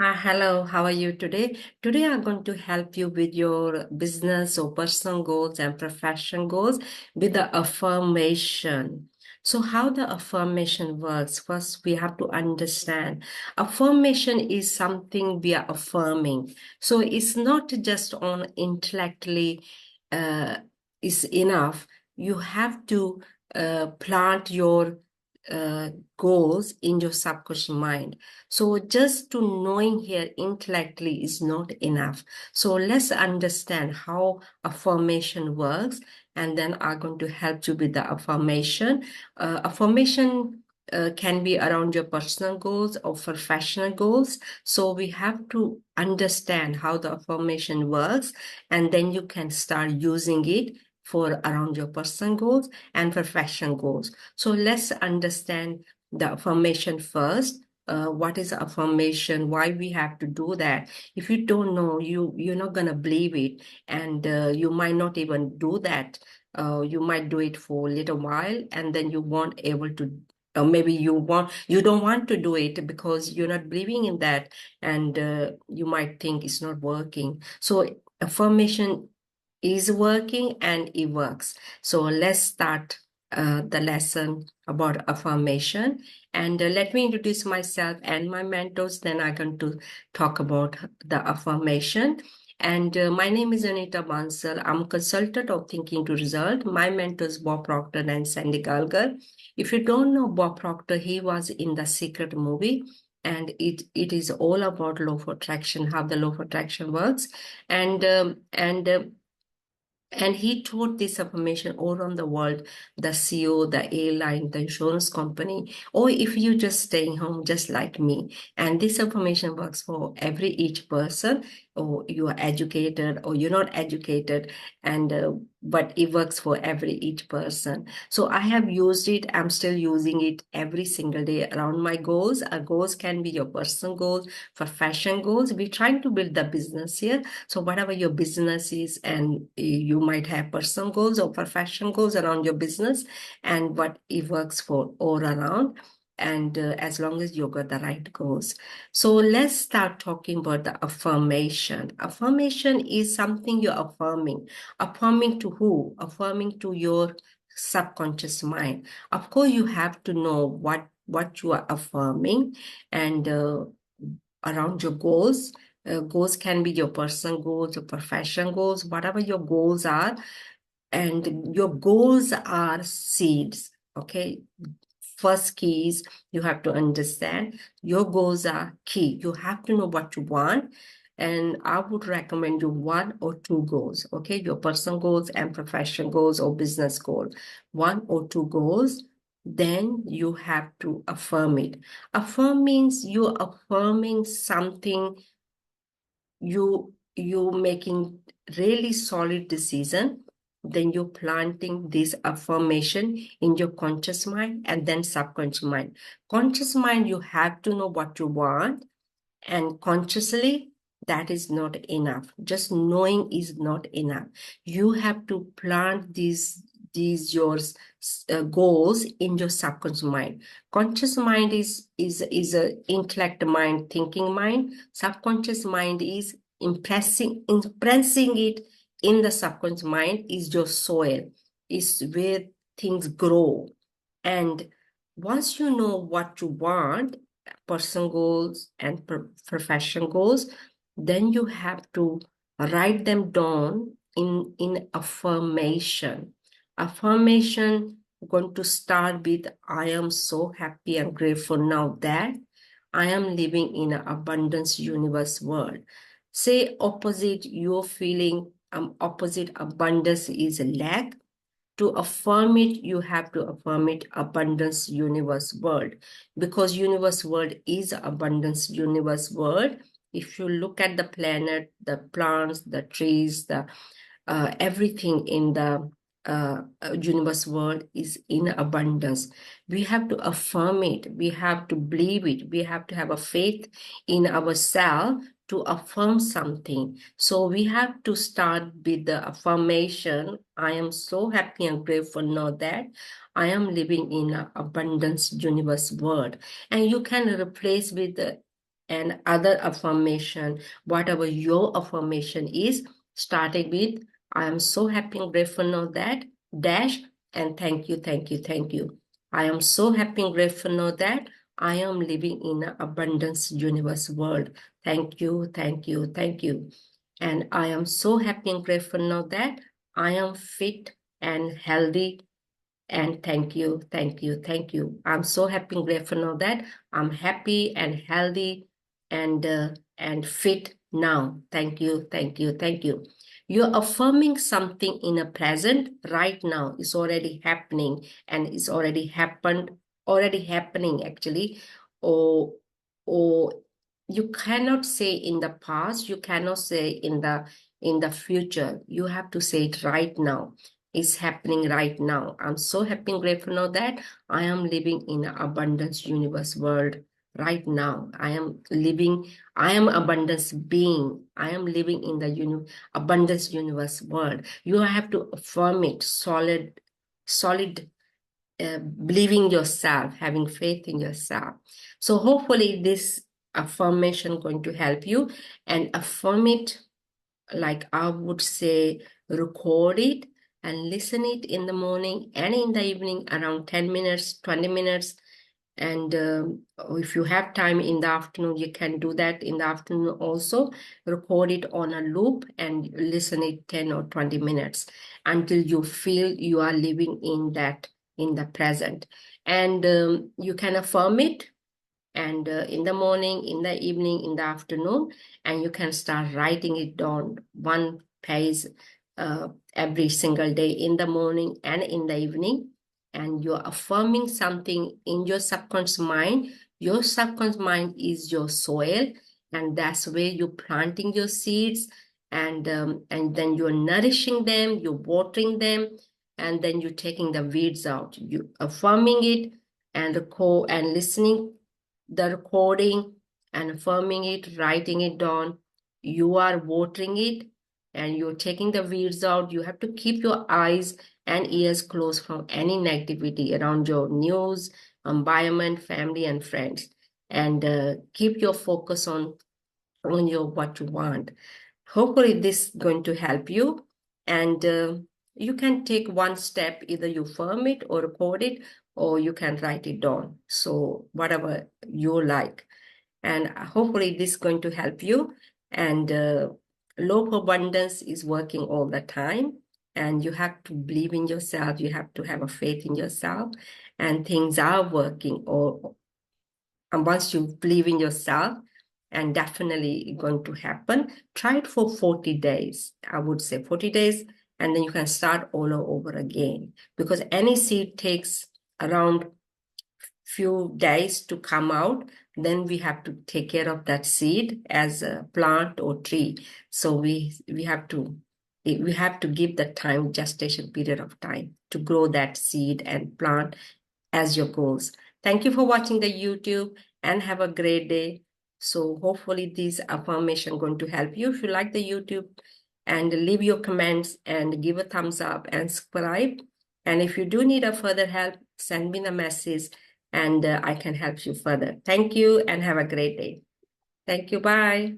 Hello, how are you today? Today, I'm going to help you with your business or personal goals and profession goals with the affirmation. So, how the affirmation works? First, we have to understand affirmation is something we are affirming. So, it's not just on intellectually uh, is enough. You have to plant your uh, goals in your subconscious mind. So just to knowing here intellectually is not enough. So let's understand how affirmation works, and then I'm going to help you with the affirmation. Affirmation can be around your personal goals or professional goals. So we have to understand how the affirmation works, and then you can start using it for around your personal goals and professional goals. So let's understand the affirmation first. What is affirmation, why we have to do that. If you don't know, you're not going to believe it, and you might not even do that. You might do it for a little while, and then you won't able to, maybe you don't want to do it because you're not believing in that, and you might think it's not working. So affirmation is working and it works. So let's start the lesson about affirmation. And let me introduce myself and my mentors. Then I'm going to talk about the affirmation. And my name is Anita Bansal. I'm a consultant of Thinking to Result. My mentors, Bob Proctor and Sandy Galgar. If you don't know Bob Proctor, he was in the Secret movie. And it is all about law of attraction, how the law of attraction works. And he taught this information all around the world, the CEO, the airline, the insurance company, or if you just staying home, just like me. And this information works for every each person, or you are educated or you're not educated, and but it works for every each person. So I have used it. I'm still using it every single day around my goals. Our goals can be your personal goals, profession goals. We're trying to build the business here. So whatever your business is, and you might have personal goals or professional goals around your business, and what it works for all around. And as long as you got the right goals. So let's start talking about the affirmation. Affirmation is something you're affirming. Affirming to who? Affirming to your subconscious mind. Of course, you have to know what you are affirming, and around your goals. Goals can be your personal goals, your professional goals, whatever your goals are. And your goals are seeds. Okay. First key is you have to understand your goals are key. You have to know what you want. And I would recommend you one or two goals. Okay. Your personal goals and professional goals or business goals. One or two goals. Then you have to affirm it. Affirm means you're affirming something, you making really solid decision, then you're planting this affirmation in your conscious mind and then subconscious mind. Conscious mind, you have to know what you want, and consciously that is not enough. Just knowing is not enough. You have to plant these your goals in your subconscious mind. Conscious mind is a intellect mind, thinking mind. Subconscious mind is impressing it in the subconscious mind, is your soil, is where things grow. And once you know what you want, personal goals and profession goals, then you have to write them down in affirmation. Affirmation going to start with, I am so happy and grateful now that I am living in an abundance universe world. Say opposite your feeling, opposite abundance is lack. To affirm it, you have to affirm it abundance universe world, because universe world is abundance universe world. If you look at the planet, the plants, the trees, the everything in the universe world is in abundance. We have to affirm it. We have to believe it. We have to have a faith in ourselves to affirm something. So we have to start with the affirmation. I am so happy and grateful now that I am living in an abundance universe world. And you can replace with and other affirmation, whatever your affirmation is, starting with I am so happy and grateful now that dash and thank you, thank you, thank you. I am so happy and grateful now that I am living in an abundance universe world. Thank you, thank you, thank you. And I am so happy and grateful now that I am fit and healthy. And thank you, thank you, thank you. I'm so happy and grateful now that I'm happy and healthy and fit now. Thank you, thank you, thank you. You're affirming something in a present right now. It's already happening and it's already happened, already happening actually. Or you cannot say in the past, you cannot say in the future. You have to say it right now. It's happening right now. I'm so happy and grateful now that I am living in an abundance universe world right now. I am abundance being. I am living in the abundance universe world. You have to affirm it, solid, believing yourself, having faith in yourself. So hopefully this affirmation going to help you, and affirm it, like I would say, record it and listen it in the morning and in the evening around 10 minutes, 20 minutes. And if you have time in the afternoon, you can do that in the afternoon also. Record it on a loop and listen it 10 or 20 minutes until you feel you are living in the present. And you can affirm it, and in the morning, in the evening, in the afternoon, and you can start writing it down one page every single day, in the morning and in the evening. And you're affirming something in your subconscious mind. Your subconscious mind is your soil, and that's where you're planting your seeds, and then you're nourishing them, you're watering them, and then you're taking the weeds out. You affirming it and listening the recording and affirming it, writing it down. You are watering it and you're taking the weeds out. You have to keep your eyes and ears closed from any negativity around your news, environment, family, and friends. And keep your focus on your what you want. Hopefully, this is going to help you. And you can take one step, either you firm it or record it, or you can write it down. So, whatever you like. And hopefully, this is going to help you. And law of abundance is working all the time. And you have to believe in yourself. You have to have a faith in yourself. And things are working. And once you believe in yourself, and definitely going to happen, try it for 40 days. I would say 40 days, and then you can start all over again. Because any seed takes around few days to come out. Then we have to take care of that seed as a plant or tree. So we have to give the time, gestation period of time, to grow that seed and plant as your goals. Thank you for watching the YouTube, and have a great day. So hopefully these affirmation going to help you. If you like the YouTube, and leave your comments and give a thumbs up and subscribe. And if you do need a further help, send me the message, and I can help you further. Thank you and have a great day. Thank you. Bye.